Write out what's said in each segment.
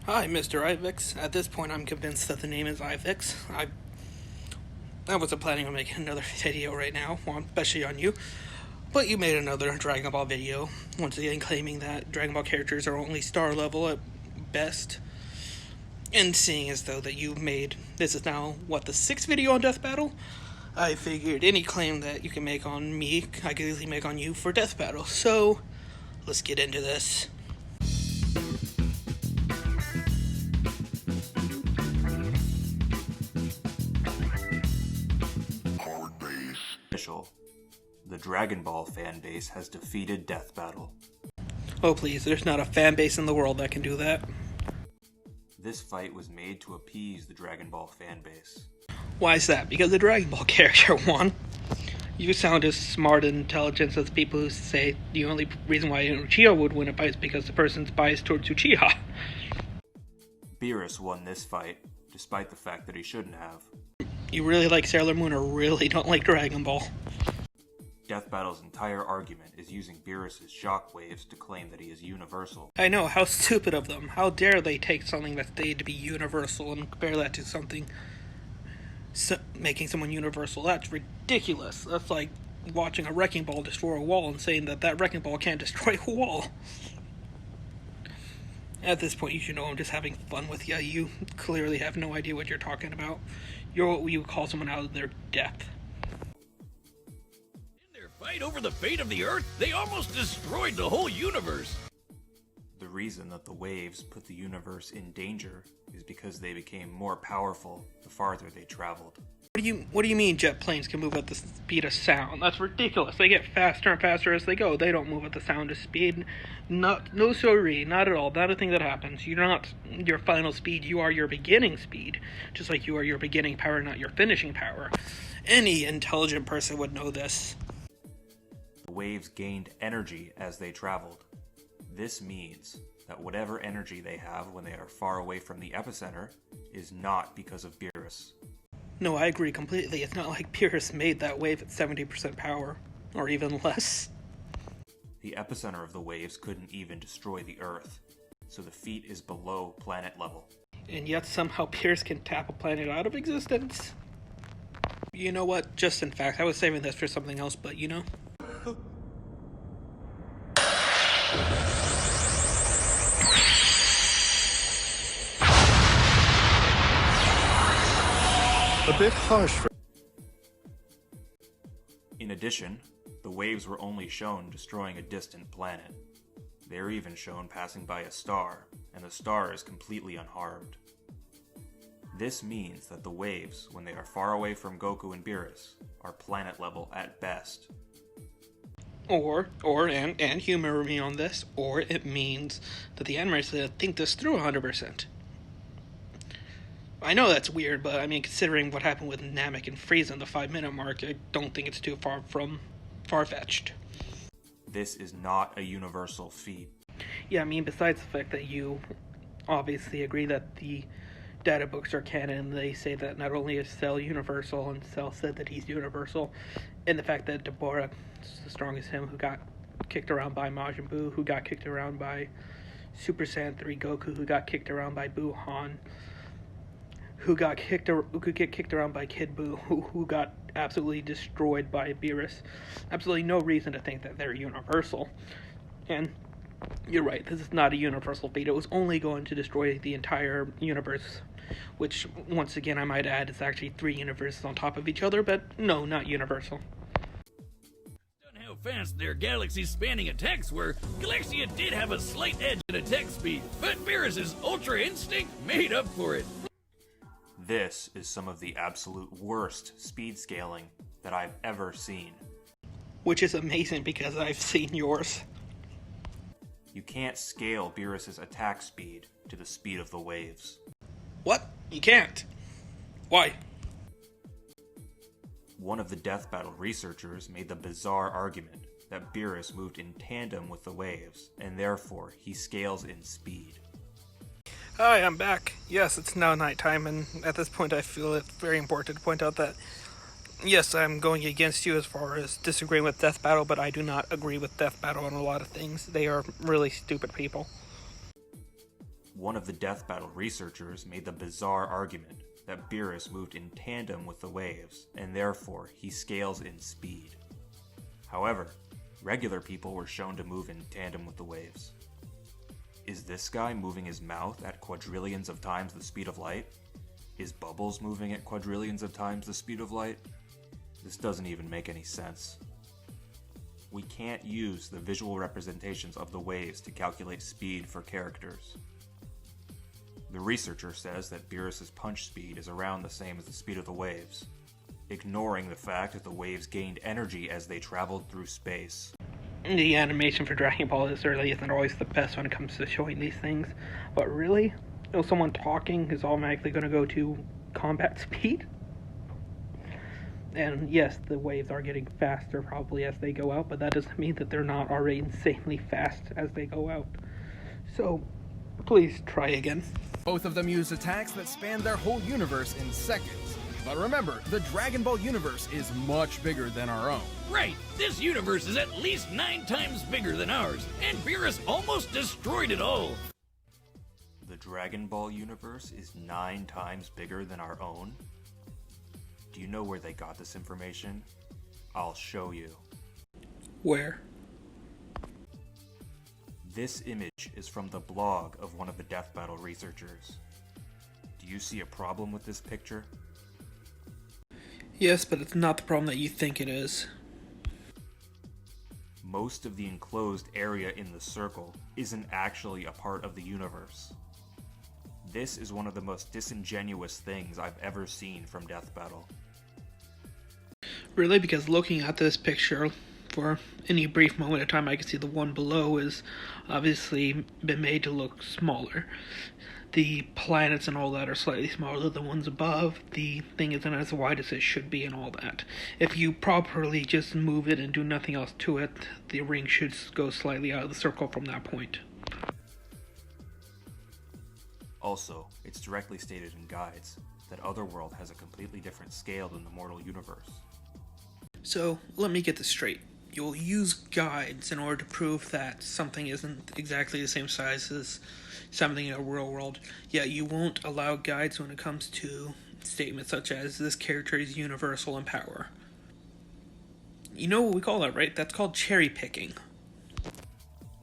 Hi, Mr. Ivix. At this point, I'm convinced that the name is ivix. I wasn't planning on making another video right now, especially on you, but you made another Dragon Ball video, once again claiming that Dragon Ball characters are only star level at best. And seeing as though that you've made, this is now, the 6th video on Death Battle? I figured any claim that you can make on me, I could easily make on you for Death Battle. So, let's get into this. The Dragon Ball fanbase has defeated Death Battle. Oh please, there's not a fan base in the world that can do that. This fight was made to appease the Dragon Ball fanbase. Why is that? Because the Dragon Ball character won. You sound as smart and intelligent as people who say the only reason why Uchiha would win a fight is because the person's biased towards Uchiha. Beerus won this fight, despite the fact that he shouldn't have. You really like Sailor Moon or really don't like Dragon Ball? Death Battle's entire argument is using Beerus' shockwaves to claim that he is universal. I know, how stupid of them. How dare they take something that's stated to be universal and compare that to something making someone universal. That's ridiculous. That's like watching a wrecking ball destroy a wall and saying that that wrecking ball can't destroy a wall. At this point, you should know I'm just having fun with you. You clearly have no idea what you're talking about. You're what you call someone out of their depth. In their fight over the fate of the Earth, they almost destroyed the whole universe. The reason that the waves put the universe in danger is because they became more powerful the farther they traveled. What do you mean jet planes can move at the speed of sound? That's ridiculous. They get faster and faster as they go. They don't move at the sound of speed. No sorry, not at all. Not a thing that happens. You're not your final speed, you are your beginning speed. Just like you are your beginning power, not your finishing power. Any intelligent person would know this. The waves gained energy as they traveled. This means that whatever energy they have when they are far away from the epicenter is not because of Beerus. No, I agree completely. It's not like Beerus made that wave at 70% power, or even less. The epicenter of the waves couldn't even destroy the Earth, so the feat is below planet level. And yet somehow Beerus can tap a planet out of existence? You know what? Just in fact, I was saving this for something else, but you know? A bit harsh for... In addition, the waves were only shown destroying a distant planet. They are even shown passing by a star, and the star is completely unharmed. This means that the waves, when they are far away from Goku and Beerus, are planet level at best. And humor me on this, or it means that the animators think this through 100%. I know that's weird, but I mean, considering what happened with Namek and Frieza in the 5-minute mark, I don't think it's too far-fetched. This is not a universal feat. Yeah, I mean, besides the fact that you obviously agree that the data books are canon, they say that not only is Cell universal, and Cell said that he's universal, and the fact that Deborah is the strongest him, who got kicked around by Majin Buu, who got kicked around by Super Saiyan 3 Goku, who got kicked around by Buhan, who could get kicked around by Kid Buu, who got absolutely destroyed by Beerus. Absolutely no reason to think that they're universal. And you're right, this is not a universal feat. It was only going to destroy the entire universe, which, once again, I might add, is actually 3 universes on top of each other, but no, not universal. How fast their galaxy spanning attacks were, Galaxia did have a slight edge in attack speed, but Beerus' Ultra Instinct made up for it. This is some of the absolute worst speed scaling that I've ever seen. Which is amazing because I've seen yours. You can't scale Beerus' attack speed to the speed of the waves. What? You can't? Why? One of the Death Battle researchers made the bizarre argument that Beerus moved in tandem with the waves, and therefore he scales in speed. Hi, I'm back. Yes, it's now nighttime, and at this point I feel it's very important to point out that, yes, I'm going against you as far as disagreeing with Death Battle, but I do not agree with Death Battle on a lot of things. They are really stupid people. One of the Death Battle researchers made the bizarre argument that Beerus moved in tandem with the waves, and therefore he scales in speed. However, regular people were shown to move in tandem with the waves. Is this guy moving his mouth at quadrillions of times the speed of light? Is Bubbles moving at quadrillions of times the speed of light? This doesn't even make any sense. We can't use the visual representations of the waves to calculate speed for characters. The researcher says that Beerus' punch speed is around the same as the speed of the waves, ignoring the fact that the waves gained energy as they traveled through space. The animation for Dragon Ball really isn't always the best when it comes to showing these things, but really, someone talking is automatically going to go to combat speed? And yes, the waves are getting faster probably as they go out, but that doesn't mean that they're not already insanely fast as they go out. So, please try again. Both of them use attacks that span their whole universe in seconds. But remember, the Dragon Ball universe is much bigger than our own. Right, this universe is at least 9 times bigger than ours, and Beerus almost destroyed it all. The Dragon Ball universe is 9 times bigger than our own? Do you know where they got this information? I'll show you. Where? This image is from the blog of one of the Death Battle researchers. Do you see a problem with this picture? Yes, but it's not the problem that you think it is. Most of the enclosed area in the circle isn't actually a part of the universe. This is one of the most disingenuous things I've ever seen from Death Battle. Really, because looking at this picture for any brief moment of time, I can see the one below is obviously been made to look smaller. The planets and all that are slightly smaller than the ones above. The thing isn't as wide as it should be and all that. If you properly just move it and do nothing else to it, the ring should go slightly out of the circle from that point. Also, it's directly stated in guides that Otherworld has a completely different scale than the mortal universe. So, let me get this straight. You'll use guides in order to prove that something isn't exactly the same size as something in a real world, yet you won't allow guides when it comes to statements such as, this character is universal in power. You know what we call that, right? That's called cherry picking.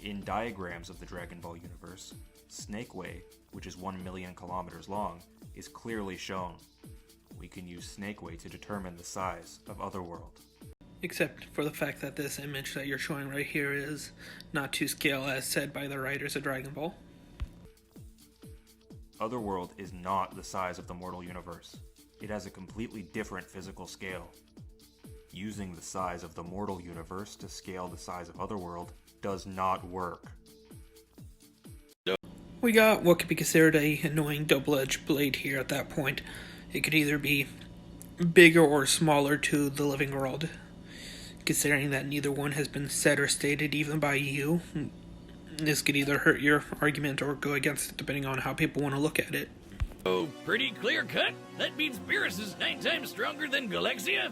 In diagrams of the Dragon Ball universe, Snake Way, which is 1 million kilometers long, is clearly shown. We can use Snake Way to determine the size of Otherworld. Except for the fact that this image that you're showing right here is not to scale as said by the writers of Dragon Ball. Otherworld is not the size of the mortal universe. It has a completely different physical scale. Using the size of the mortal universe to scale the size of Otherworld does not work. We got what could be considered a annoying double-edged blade here at that point. It could either be bigger or smaller to the living world. Considering that neither one has been said or stated even by you, this could either hurt your argument or go against it depending on how people want to look at it. Oh, pretty clear cut. That means Beerus is 9 times stronger than Galaxia.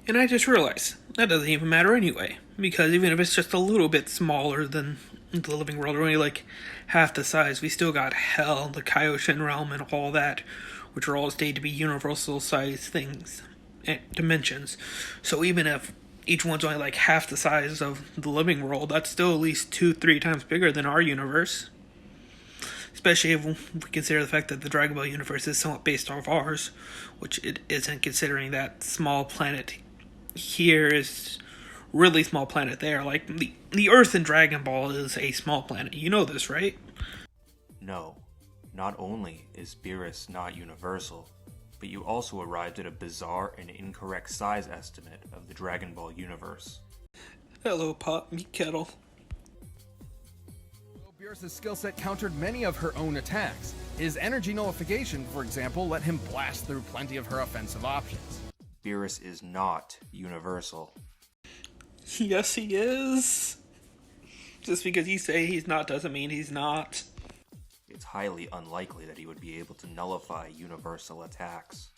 And I just realized, that doesn't even matter anyway, because even if it's just a little bit smaller than the living world, or only like half the size, we still got Hell, the Kaioshin realm, and all that, which are all stated to be universal size things, dimensions. So even if each one's only like half the size of the living world, that's still at least 2-3 times bigger than our universe. Especially if we consider the fact that the Dragon Ball universe is somewhat based off ours, which it isn't, considering that small planet here is really small planet there. Like, the Earth in Dragon Ball is a small planet. You know this, right? No, not only is Beerus not universal, but you also arrived at a bizarre and incorrect size estimate of the Dragon Ball universe. Hello, Pop. Meet Kettle. Beerus' skill set countered many of her own attacks. His energy nullification, for example, let him blast through plenty of her offensive options. Beerus is not universal. Yes, he is. Just because you say he's not doesn't mean he's not. It's highly unlikely that he would be able to nullify universal attacks.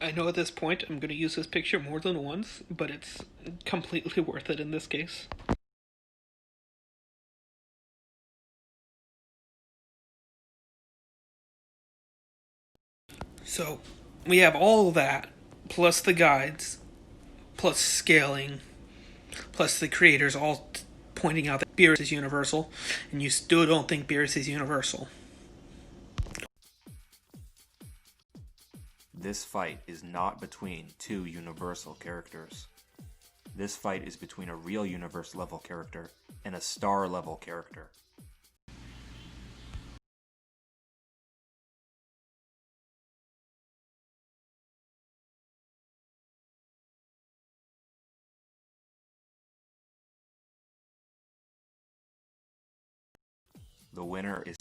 I know at this point I'm going to use this picture more than once, but it's completely worth it in this case. So we have all that, plus the guides, plus scaling, plus the creators all pointing out that Beerus is universal, and you still don't think Beerus is universal. This fight is not between two universal characters. This fight is between a real universe level character and a star level character. The winner is